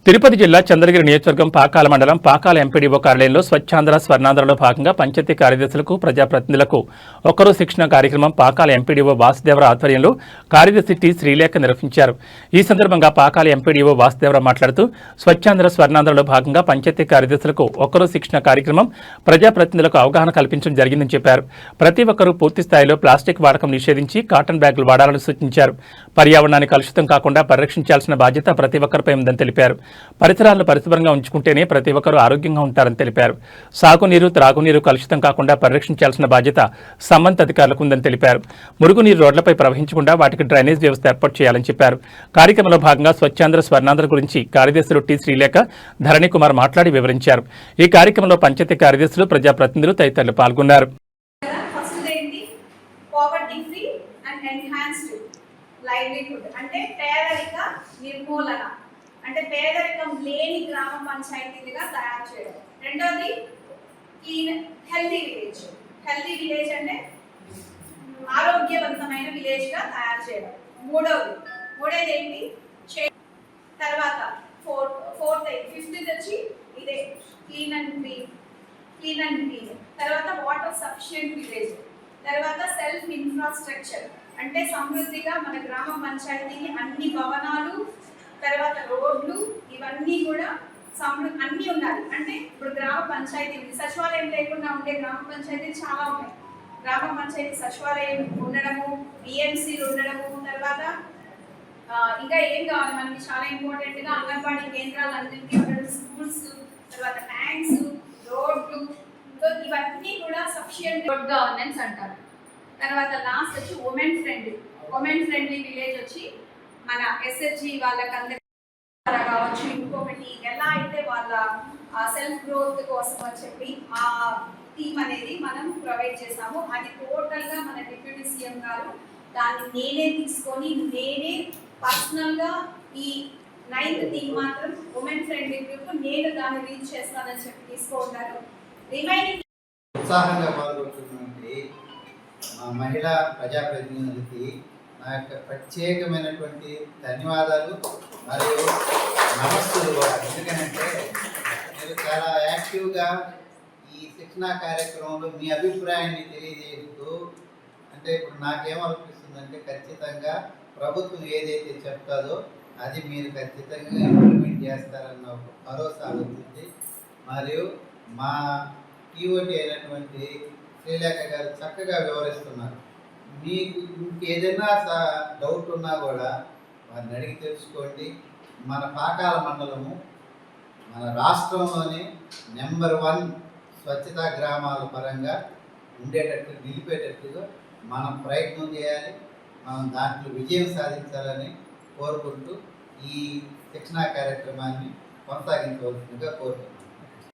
తిరుపతి జిల్లా చంద్రగిరి నియోజకవర్గం పాకాల మండలం పాకాల ఎంపీడీఓ కార్యాలయంలో స్వచ్ఛాంధ్ర స్వర్ణాంధ్రలో భాగంగా పంచాయతీ కార్యదర్శులకు ప్రజాప్రతినిధులకు ఒక్కరో శిక్షణ కార్యక్రమం పాకాల ఎంపీడీఓ వాసుదేవర ఆధ్వర్యంలో కార్యదర్శి టి శ్రీలేఖ నిర్వహించారు. ఈ సందర్భంగా పాకాల ఎంపీడీఓ వాసుదేవర మాట్లాడుతూ స్వచ్ఛాంధ్ర స్వర్ణాంధ్రలో భాగంగా పంచాయతీ కార్యదర్శులకు ఒక్కరో శిక్షణ కార్యక్రమం ప్రజాప్రతినిధులకు అవగాహన కల్పించడం జరిగిందని చెప్పారు. ప్రతి ఒక్కరూ పూర్తి స్థాయిలో ప్లాస్టిక్ వాడకం నిషేధించి కాటన్ బ్యాగులు వాడాలని సూచించారు. పర్యావరణాన్ని కలుషితం కాకుండా పరిరక్షించాల్సిన బాధ్యత ప్రతి ఒక్కరిపై ఉందని తెలిపారు. పరిసరాలను పరిశుభ్రంగా ఉంచుకుంటేనే ప్రతి ఒక్కరూ ఆరోగ్యంగా ఉంటారని తెలిపారు. సాగునీరు, త్రాగునీరు కలుషితం కాకుండా పరిరక్షించాల్సిన బాధ్యత సంబంధిత అధికారులకు ఉందని తెలిపారు. మురుగునీరు రోడ్లపై ప్రవహించకుండా వాటికి డ్రైనేజ్ వ్యవస్థ ఏర్పాటు చేయాలని చెప్పారు. కార్యక్రమంలో భాగంగా స్వచ్ఛాంధ్ర స్వర్ణాంధ్ర గురించి కార్యదర్శులు టి శ్రీలేఖ, ధరణి కుమార్ మాట్లాడి వివరించారు. ఈ కార్యక్రమంలో పంచాయతీ కార్యదర్శులు, ప్రజాప్రతినిధులు తదితరులు పాల్గొన్నారు. అంటే పేదరికం లేని గ్రామ పంచాయతీలుగా తయారు చేయడం. రెండోది హెల్తీ విలేజ్. హెల్తీ విలేజ్ అంటే ఆరోగ్యవంతమైన విలేజ్ గా తయారు చేయడం. మూడోది ఏంటి? తర్వాత ఫిఫ్త్ వచ్చి ఇదే క్లీన్ అండ్ క్లీన్. తర్వాత వాటర్ సఫిషియెంట్ విలేజ్. తర్వాత సెల్ఫ్ ఇన్ఫ్రాస్ట్రక్చర్ అంటే సమృద్ధిగా మన గ్రామ పంచాయతీని అన్ని భవనాలు, తర్వాత రోడ్లు, ఇవన్నీ కూడా అన్నీ ఉండాలి. అంటే ఇప్పుడు గ్రామ పంచాయతీ సచివాలయం లేకుండా ఉండే గ్రామ పంచాయతీలు చాలా ఉన్నాయి. గ్రామ పంచాయతీ సచివాలయం ఉండడము, బిఎంసీలు ఉండడము, తర్వాత ఇంకా ఏం కావాలి మనకి చాలా ఇంపార్టెంట్ గా అంగన్వాడీ కేంద్రాలు అన్నింటినీ ఉండడం, స్కూల్స్, తర్వాత ట్యాంక్స్, రోడ్లు, ఇవన్నీ కూడా సఫిషియంట్ గుడ్ గవర్నెన్స్ అంటారు. తర్వాత లాస్ట్ వచ్చి ఉమెన్ ఫ్రెండ్లీ విలేజ్ వచ్చి మన ఎస్హెచ్జి వాళ్ళకందరికీ కావచ్చు. ఇంకొకటి ఎలా అయితే వాళ్ళ సెల్ఫ్ గ్రోత్ కోసం అని చెప్పి ఆ టీమ్ అనేది మనం ప్రొవైడ్ చేసాము. అది టోటల్గా మన డిప్యూటీ సీఎం గారు దాన్ని నేనే తీసుకొని నేనే పర్సనల్గా ఈ 9th టీమ్ మాత్రం ఉమెన్ ఫ్రెండ్లీ గ్రూప్ నేను దాన్ని రీచ్ చేస్తానని చెప్పి తీసుకుంటారు. రిమైనింగ్ ఉత్సాహంగా పాల్గొంటున్నటువంటి మహిళా ప్రజాప్రతినిధులకి నా యొక్క ప్రత్యేకమైనటువంటి ధన్యవాదాలు మరియు నమస్సులు కూడా. ఎందుకంటే మీరు చాలా యాక్టివ్గా ఈ శిక్షణా కార్యక్రమంలో మీ అభిప్రాయాన్ని తెలియజేస్తూ, అంటే ఇప్పుడు నాకేమనిపిస్తుందంటే ఖచ్చితంగా ప్రభుత్వం ఏదైతే చెప్తాదో అది మీరు ఖచ్చితంగా ఇంప్లిమెంట్ చేస్తారన్న ఒక భరోసా అవుతుంది. మరియు మా టీఓటీ అయినటువంటి శ్రీలేఖ గారు చక్కగా వివరిస్తున్నారు. మీకు ఇంకేదైనా డౌట్ ఉన్నా కూడా వారిని అడిగి తెలుసుకోండి. మన పాకాల మండలము మన రాష్ట్రంలోనే నెంబర్ 1 స్వచ్ఛతా గ్రామాల పరంగా ఉండేటట్టు నిలిపేటట్టుగా మనం ప్రయత్నం చేయాలి. మనం దాంట్లో విజయం సాధించాలని కోరుకుంటూ ఈ శిక్షణా కార్యక్రమాన్ని కొనసాగించవలసిందిగా కోరుతున్నాం.